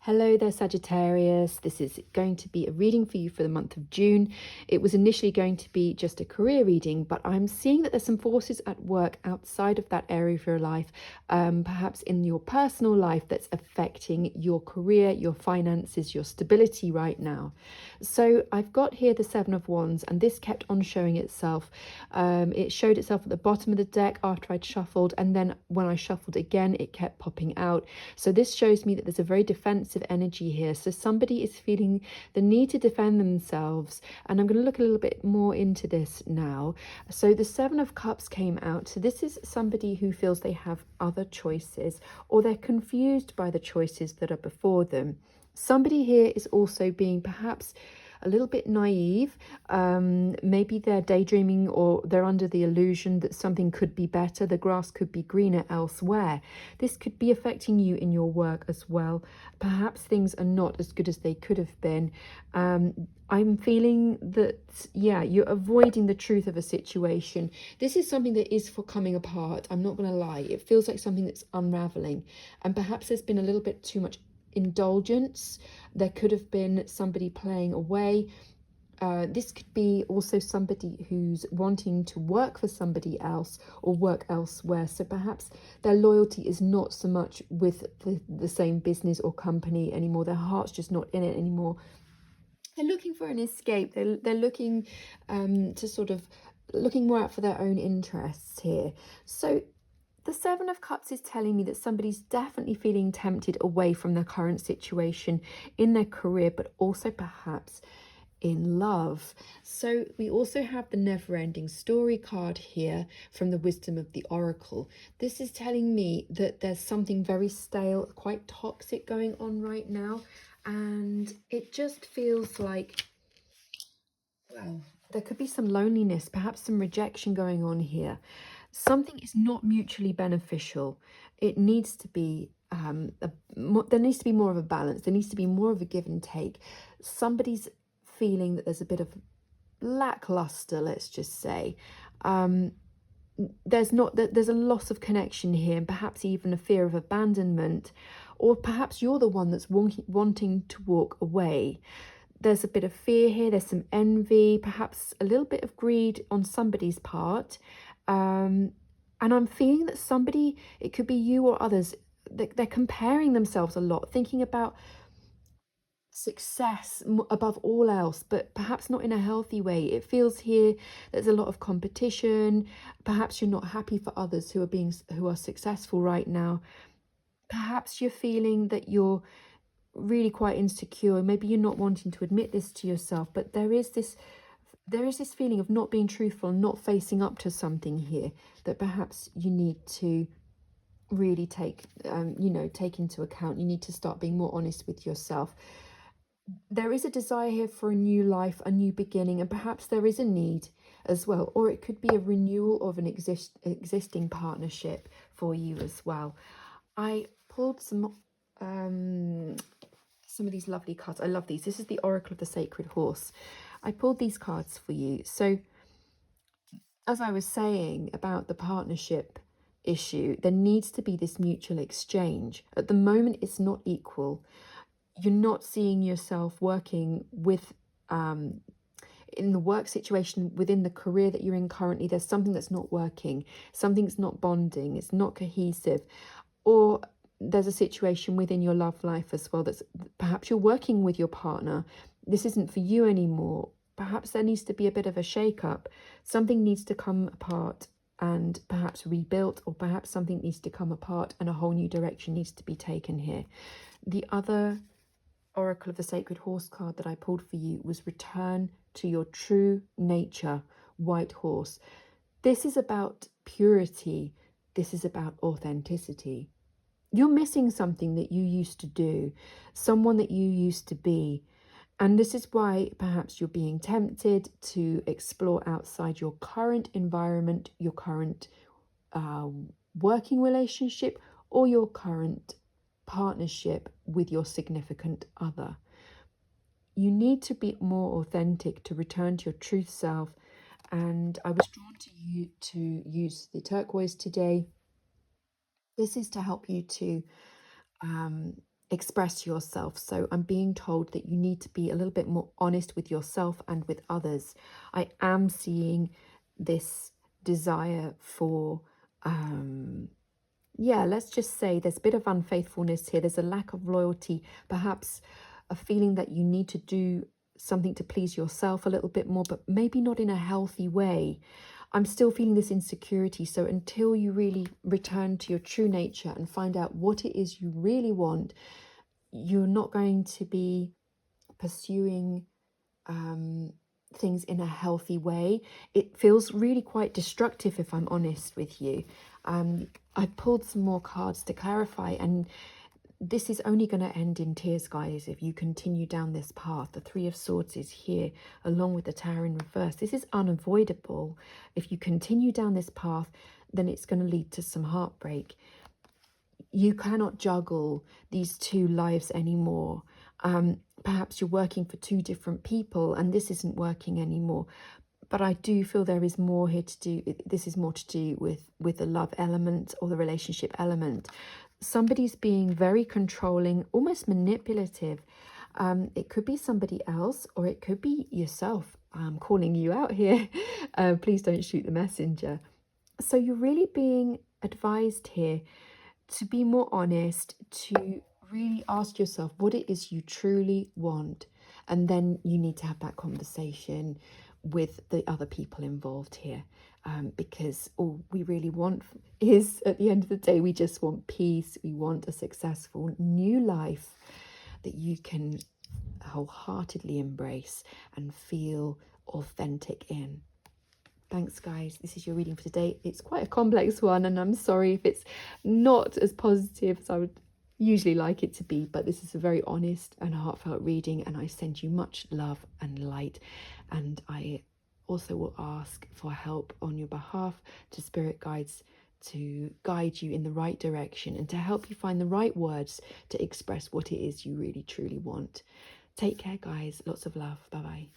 Hello there, Sagittarius. This is going to be a reading for you for the month of June. It was initially going to be just a career reading, but I'm seeing that there's some forces at work outside of that area of your life, perhaps in your personal life, that's affecting your career, your finances, your stability right now. So I've got here the Seven of Wands, and this kept on showing itself. It showed itself at the bottom of the deck after I'd shuffled, and then when I shuffled again, it kept popping out. So this shows me that there's a very defensive energy here. So somebody is feeling the need to defend themselves, and I'm going to look a little bit more into this now. So the Seven of Cups came out. So this is somebody who feels they have other choices, or they're confused by the choices that are before them. Somebody here is also being perhaps a little bit naive. Maybe they're daydreaming, or they're under the illusion that something could be better, the grass could be greener elsewhere. This could be affecting you in your work as well. Perhaps things are not as good as they could have been. I'm feeling that, yeah, you're avoiding the truth of a situation. This is something that is for coming apart. I'm not going to lie. It feels like something that's unraveling, and perhaps there's been a little bit too much indulgence. There could have been somebody playing away. This could be also somebody who's wanting to work for somebody else or work elsewhere. So perhaps their loyalty is not so much with the same business or company anymore. Their heart's just not in it anymore. They're looking for an escape. They're looking to sort of looking more out for their own interests here. So the Seven of Cups is telling me that somebody's definitely feeling tempted away from their current situation in their career, but also perhaps in love. So we also have the never-ending story card here from the Wisdom of the Oracle. This is telling me that there's something very stale, quite toxic going on right now, and it just feels like, well, there could be some loneliness, perhaps some rejection going on here. Something is not mutually beneficial. It needs to be there needs to be more of a balance. There needs to be more of a give and take. Somebody's feeling that there's a bit of lackluster, let's just say. There's a loss of connection here, and perhaps even a fear of abandonment, or perhaps you're the one that's wanting to walk away. There's a bit of fear here. There's some envy, perhaps a little bit of greed on somebody's part. And I'm feeling that somebody, it could be you or others, they're comparing themselves a lot, thinking about success above all else, but perhaps not in a healthy way. It feels here there's a lot of competition. Perhaps you're not happy for others who are successful right now. Perhaps you're feeling that you're really quite insecure. Maybe you're not wanting to admit this to yourself, but there is this feeling of not being truthful, not facing up to something here that perhaps you need to really take into account. You need to start being more honest with yourself. There is a desire here for a new life, a new beginning, and perhaps there is a need as well, or it could be a renewal of an existing partnership for you as well. I pulled some of these lovely cards. I love these. This is the Oracle of the Sacred Horse. I pulled these cards for you. So as I was saying about the partnership issue, there needs to be this mutual exchange. At the moment, it's not equal. You're not seeing yourself working with in the work situation, within the career that you're in currently. There's something that's not working, something's not bonding, it's not cohesive, or there's a situation within your love life as well that's perhaps you're working with your partner. This isn't for you anymore. Perhaps there needs to be a bit of a shake-up. Something needs to come apart and perhaps rebuilt, or perhaps something needs to come apart and a whole new direction needs to be taken here. The other Oracle of the Sacred Horse card that I pulled for you was Return to Your True Nature, White Horse. This is about purity. This is about authenticity. You're missing something that you used to do, someone that you used to be. And this is why perhaps you're being tempted to explore outside your current environment, your current working relationship, or your current partnership with your significant other. You need to be more authentic, to return to your truth self. And I was drawn to you to use the turquoise today. This is to help you to express yourself. So I'm being told that you need to be a little bit more honest with yourself and with others. I am seeing this desire for, yeah, let's just say there's a bit of unfaithfulness here. There's a lack of loyalty, perhaps a feeling that you need to do something to please yourself a little bit more, but maybe not in a healthy way. I'm still feeling this insecurity. So until you really return to your true nature and find out what it is you really want, you're not going to be pursuing things in a healthy way. It feels really quite destructive, if I'm honest with you. I pulled some more cards to clarify, and this is only going to end in tears, guys, if you continue down this path. The Three of Swords is here along with the Tower in reverse. This is unavoidable. If you continue down this path, then it's going to lead to some heartbreak. You cannot juggle these two lives anymore. Perhaps you're working for two different people and this isn't working anymore. But I do feel there is more here to do. This is more to do with the love element or the relationship element. Somebody's being very controlling, almost manipulative. It could be somebody else or it could be yourself. I'm calling you out here. Please don't shoot the messenger. So you're really being advised here to be more honest, to really ask yourself what it is you truly want. And then you need to have that conversation with the other people involved here. Because all we really want is, at the end of the day, we just want peace. We want a successful new life that you can wholeheartedly embrace and feel authentic in. Thanks, guys. This is your reading for today. It's quite a complex one, and I'm sorry if it's not as positive as I would usually like it to be, but this is a very honest and heartfelt reading, and I send you much love and light. And I also will ask for help on your behalf to spirit guides to guide you in the right direction and to help you find the right words to express what it is you really truly want. Take care, guys. Lots of love. Bye-bye.